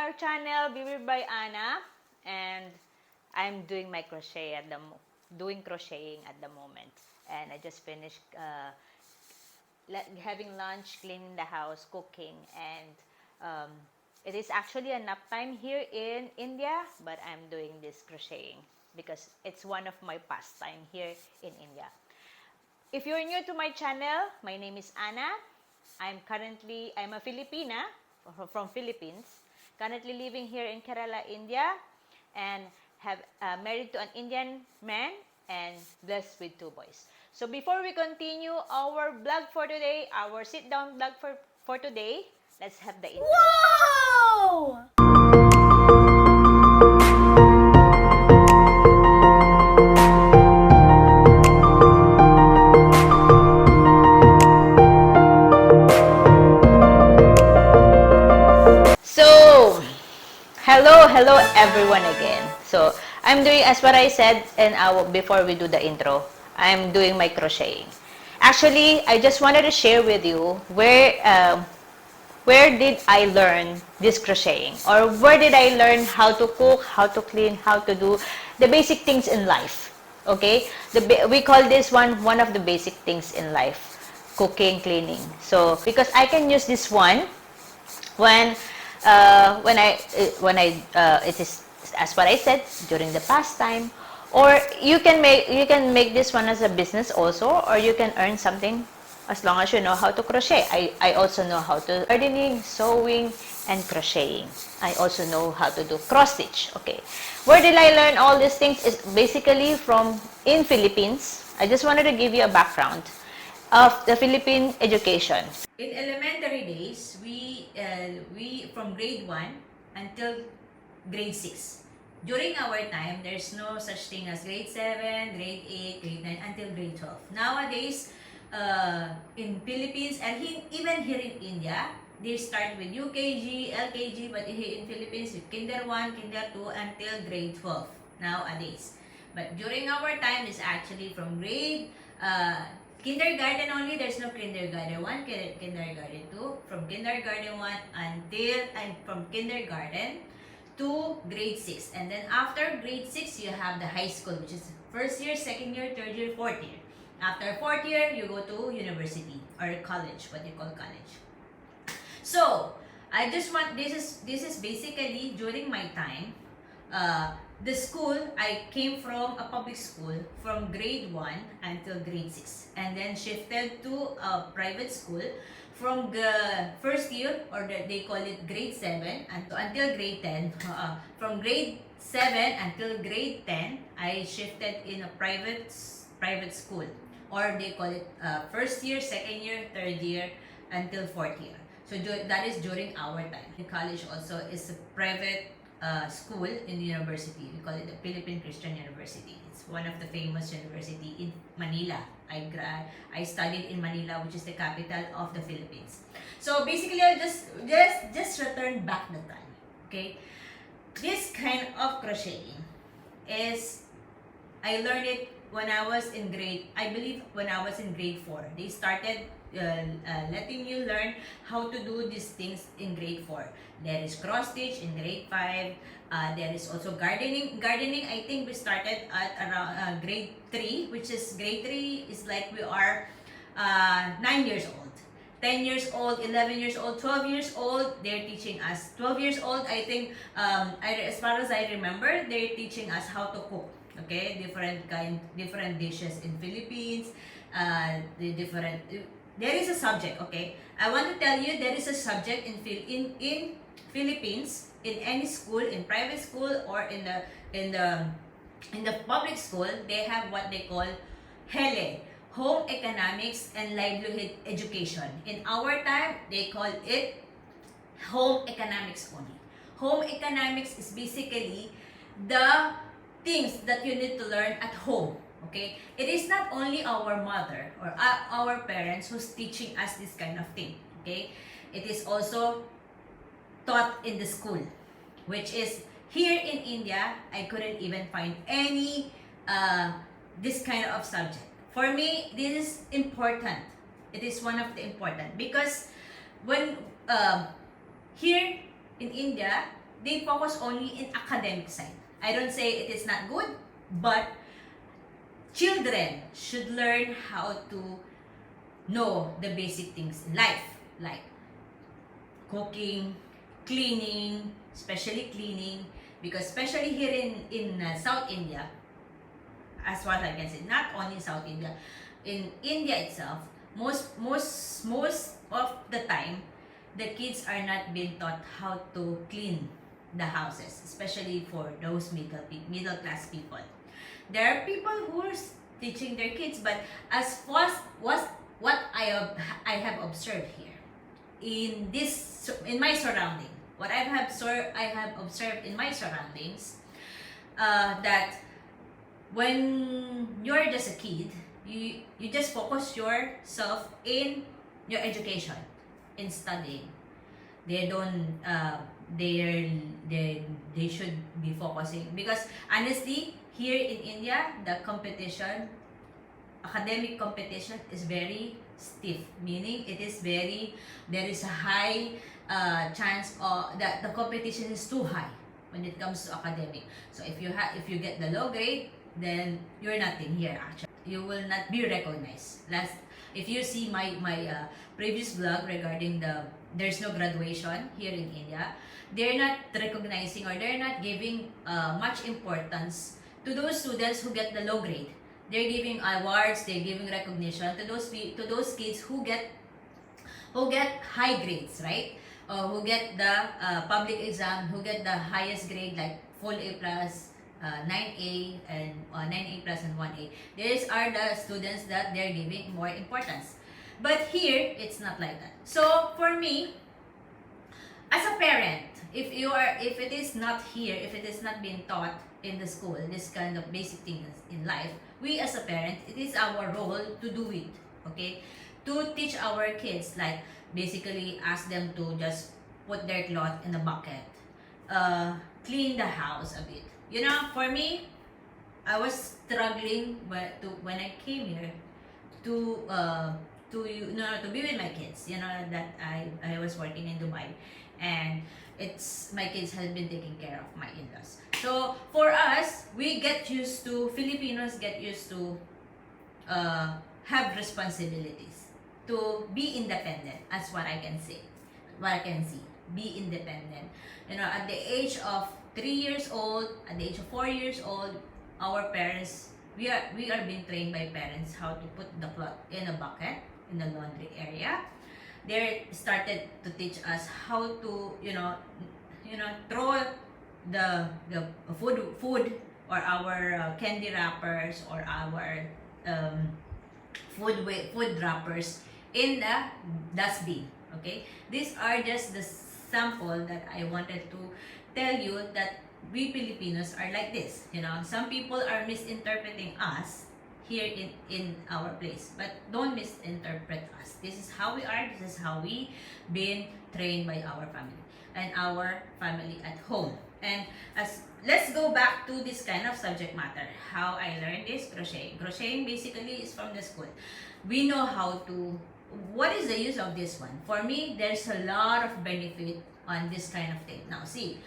our channel, VIVRE by Anna, and I'm doing my crochet doing crocheting at the moment. And I just finished having lunch, cleaning the house, cooking, and um, it is actually a nap time here in India, but I'm doing this crocheting because it's one of my pastime here in India. If you're new to my channel, my name is Anna. I'm a Filipina from Philippines, currently living here in Kerala, India, and have married to an Indian man and blessed with 2 boys. So before we continue our vlog for today, our sit-down vlog for today, let's have the intro. Whoa! So, hello everyone again. So, I'm doing as what I said before we do the intro. I'm doing my crocheting. Actually, I just wanted to share with you where did I learn this crocheting, or where did I learn how to cook, how to clean, how to do the basic things in life. Okay, we call this one of the basic things in life, cooking, cleaning. So because I can use this one when it is as what I said during the pastime, or you can make this one as a business also, or you can earn something as long as you know how to crochet. I also know how to gardening, sewing, and crocheting. I also know how to do cross stitch. Okay, where did I learn all these things? Is basically from in Philippines. I just wanted to give you a background of the Philippine education. In elementary days, we from grade 1 until grade 6. During our time, there's no such thing as grade 7, grade 8, grade 9, until grade 12. Nowadays, in Philippines and even here in India, they start with UKG, LKG, but here in Philippines, with Kinder 1, Kinder 2, until grade 12 nowadays. But during our time, it's actually from grade kindergarten only. There's no kindergarten 1, kindergarten 2. From kindergarten 1 and from kindergarten to grade 6. And then after grade 6, you have the high school, which is first year, second year, third year, fourth year. After fourth year, you go to university or college, what you call college. So, I just want, this is basically during my time, the school, I came from a public school from grade 1 until grade 6, and then shifted to a private school from the first year, or they call it grade 7 until grade 10. From grade 7 until grade 10, I shifted in a private school, or they call it first year, second year, third year, until fourth year. So that is during our time. In college also is a private school in the university. We call it the Philippine Christian University. It's one of the famous university in Manila. I studied in Manila, which is the capital of the Philippines. So basically, I'll just return back the time. Okay, this kind of crocheting is, I learned it when I was in I believe when I was in grade 4. They started letting you learn how to do these things in grade 4. There is cross stitch in grade 5. There is also gardening. Gardening, I think we started at around grade 3, which is grade 3 is like we are 9 years old. 10 years old, 11 years old, 12 years old, they're teaching us. 12 years old, I think, as far as I remember, they're teaching us how to cook. Okay, different dishes in Philippines, there is a subject. Okay, I want to tell you, there is a subject in Philippines, in any school, in private school or in the public school, they have what they call HELE, Home Economics and Livelihood Education. In our time, they call it Home Economics only. Home Economics is basically the things that you need to learn at home. Okay, it is not only our mother or our parents who's teaching us this kind of thing. Okay, it is also taught in the school, which is here in India. I couldn't even find any this kind of subject. For me, this is important. It is one of the important, because when here in India, they focus only in academic side. I don't say it is not good, but children should learn how to know the basic things in life, like cooking, cleaning, especially cleaning, because especially here in South India, as what I can say, not only South India, in India itself, most of the time, the kids are not being taught how to clean the houses, especially for those middle class people. There are people who are teaching their kids, but as far as what I have observed here in my surrounding, what I have observed in my surroundings, that when you're just a kid, you just focus yourself in your education, in studying. They don't they should be focusing, because honestly here in India, the academic competition is very stiff, meaning it is there is a high chance that the competition is too high when it comes to academic. So if you get the low grade, then you're nothing here actually. You will not be recognized. If you see my previous vlog regarding there's no graduation here in India, they're not recognizing, or they're not giving much importance to those students who get the low grade. They're giving awards, they're giving recognition to those kids who get high grades, right? Who get the public exam, who get the highest grade, like full A plus, 9A and 9A plus and 1A. These are the students that they're giving more importance. But here, it's not like that. So for me, as a parent, if it is not here, if it is not being taught in the school, this kind of basic things in life, we as a parent, it is our role to do it, okay? To teach our kids, like basically ask them to just put their cloth in a bucket, clean the house a bit. You know, for me, I was struggling when I came here to be with my kids. You know that I was working in Dubai, and my kids have been taking care of my in-laws. So for us, Filipinos get used to have responsibilities, to be independent. That's what I can say. What I can see, be independent. You know, at the age of 3 years old, at the age of 4 years old, our parents, we are being trained by parents how to put the cloth in a bucket in the laundry area. They started to teach us how to throw the food or our candy wrappers or our food wrappers in the dustbin. Okay, these are just the sample that I wanted to tell you, that we Filipinos are like this. You know, some people are misinterpreting us here in our place, but don't misinterpret us. This is how we are. This is how we been trained by our family and our family at home. And let's go back to this kind of subject matter. How I learned this crocheting. Crocheting basically is from the school. We know how to. What is the use of this one? For me, there's a lot of benefit on this kind of thing. Now, see,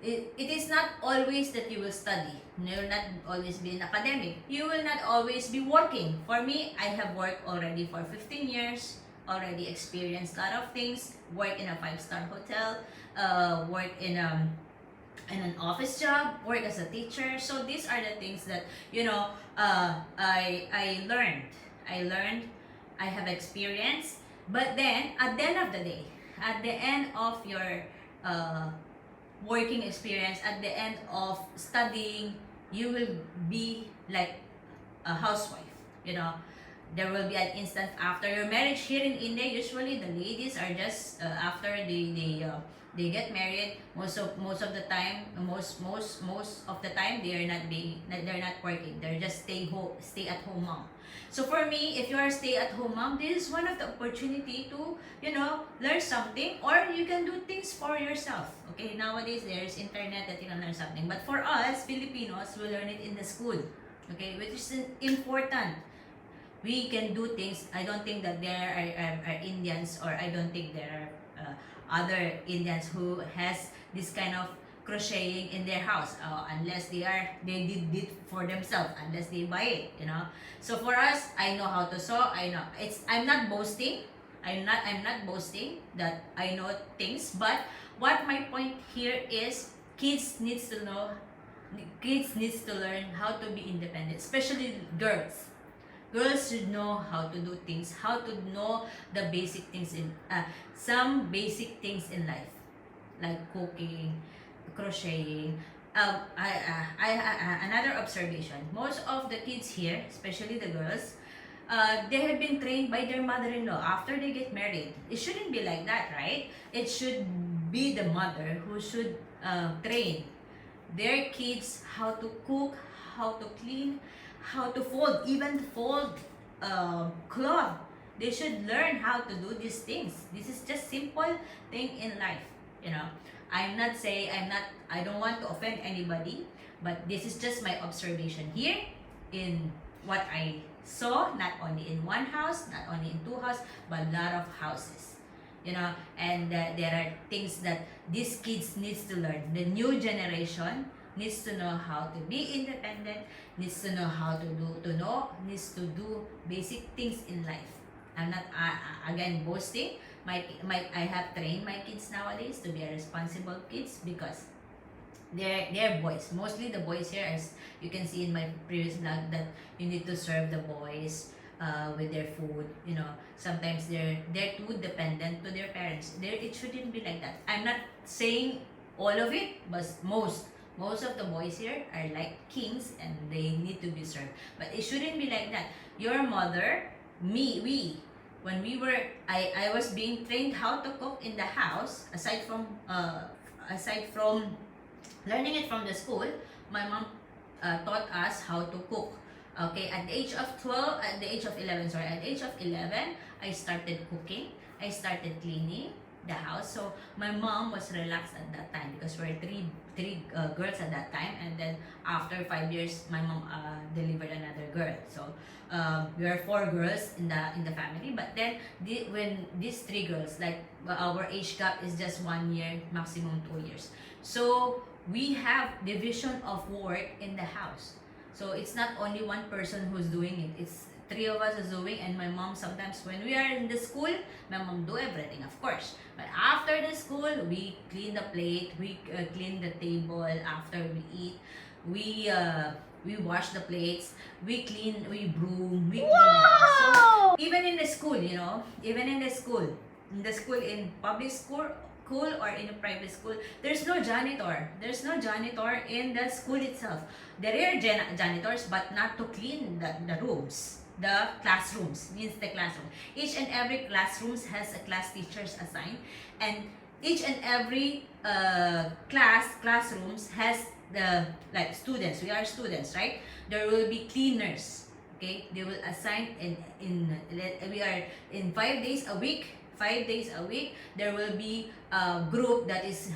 it is not always that you will study. You will not always be an academic. You will not always be working. For me, I have worked already for 15 years, already experienced a lot of things, work in a 5-star hotel, work in an office job, work as a teacher. So these are the things that, I learned. I have experienced. But then, at the end of the day, at the end of your working experience, at the end of studying, you will be like a housewife. You know, there will be an instant after your marriage. Here in India, usually the ladies are just after they get married. Most of the time, most of the time, they're not working. They're just stay at home mom. So for me, if you are a stay at home mom, this is one of the opportunity to learn something, or you can do things for yourself. Okay, nowadays there's internet that you can learn something. But for us Filipinos, we learn it in the school. Okay, which is important. We can do things. I don't think that there are Indians, or I don't think there are other Indians who has this kind of crocheting in their house, unless they did it for themselves, unless they buy it, you know. So for us, I know how to sew. I know I'm not boasting. I'm not boasting that I know things, but what my point here is kids needs to learn how to be independent, especially girls. Girls should know how to do things, how to know the basic things in some basic things in life, like cooking, crocheting. Another observation: most of the kids here, especially the girls, they have been trained by their mother-in-law after they get married. It shouldn't be like that, right? It should be the mother who should train their kids how to cook, how to clean, how to fold, even fold cloth. They should learn how to do these things. This is just simple thing in life, you know. I don't want to offend anybody, but this is just my observation here in what I saw, not only in one house, not only in two houses, but a lot of houses, you know. And there are things that these kids needs to learn. The new generation needs to know how to be independent, needs to know how to needs to do basic things in life. I'm not again boasting. I have trained my kids nowadays to be a responsible kids, because they're boys. Mostly the boys here, as you can see in my previous vlog, that you need to serve the boys with their food. You know, sometimes they're too dependent to their parents. It shouldn't be like that. I'm not saying all of it, but most of the boys here are like kings and they need to be served. But it shouldn't be like that. Your mother, when we were, I was being trained how to cook in the house. Aside from learning it from the school, my mom taught us how to cook. Okay, at the age of 11, I started cooking. I started cleaning the house. So my mom was relaxed at that time, because we're three girls at that time. And then after 5 years, my mom delivered another girl. So we are 4 girls in the family. But then when these 3 girls, like our age gap is just 1 year, maximum 2 years. So we have division of work in the house. So it's not only one person who's doing it. It's 3 of us is doing, and my mom sometimes, when we are in the school, my mom do everything, of course. But after the school, we clean the plate, we clean the table. After we eat, we wash the plates, we clean, we broom, we clean the house. So even in the school, you know, in public school or in a private school, there's no janitor. There's no janitor in the school itself. There are janitors, but not to clean the rooms. The classrooms, means the classroom. Each and every classrooms has a class teachers assigned, and each and every classrooms has the, like, students. We are students, right? There will be cleaners. Okay, they will assign we are in 5 days a week. 5 days a week, there will be a group that is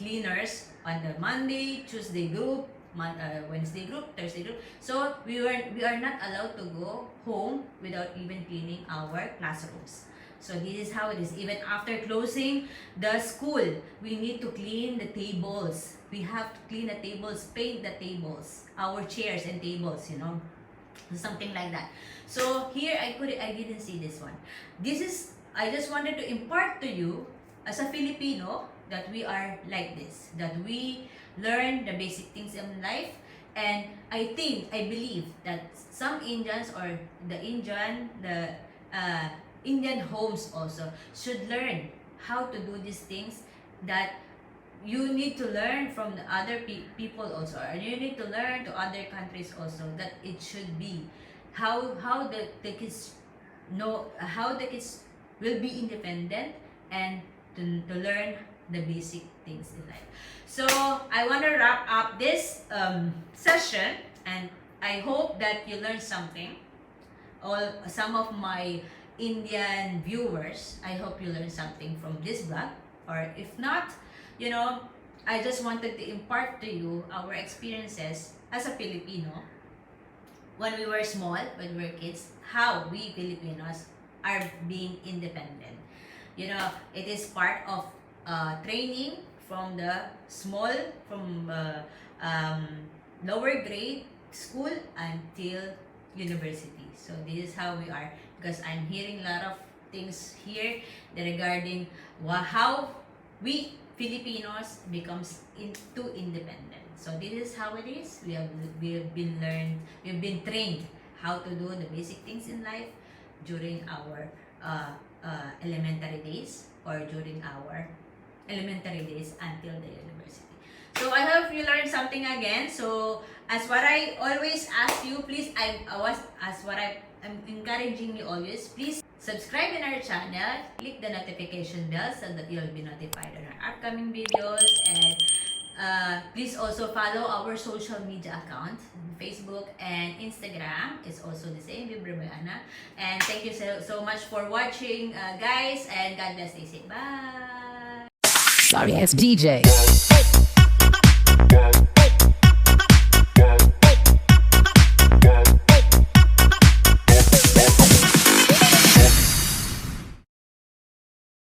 cleaners on the Monday, Tuesday group, Wednesday group, Thursday group. So we are not allowed to go home without even cleaning our classrooms. So this is how it is. Even after closing the school, we need to clean the tables. We have to clean the tables, paint the tables, our chairs and tables, you know, something like that. So here I didn't see this one. I just wanted to impart to you, as a Filipino, that we are like this, that we learn the basic things in life. And I believe that some Indians, or the Indian homes also, should learn how to do these things, that you need to learn from the other people also, or you need to learn to other countries also, that it should be how the kids know, how the kids will be independent, and to learn the basic things in life. So I want to wrap up this session, and I hope that you learned something. Some of my Indian viewers, I hope you learned something from this vlog. Or if not, you know, I just wanted to impart to you our experiences as a Filipino when we were small, when we were kids, how we Filipinos are being independent. You know, it is part of training from the small, from lower grade school until university. So this is how we are, because I'm hearing a lot of things here regarding how we Filipinos becomes into independent. So this is how it is. We've been trained how to do the basic things in life during our elementary days, or during our elementary days until the university. So I hope you learned something again. So as what I always ask you, please, I'm encouraging you always, please subscribe in our channel, click the notification bell so that you'll be notified on our upcoming videos, and please also follow our social media account, Facebook and Instagram. It's also the same, VIVRE by Ana. And thank you so much for watching, guys, and God bless. Stay safe. Bye. Sorry, it's DJ.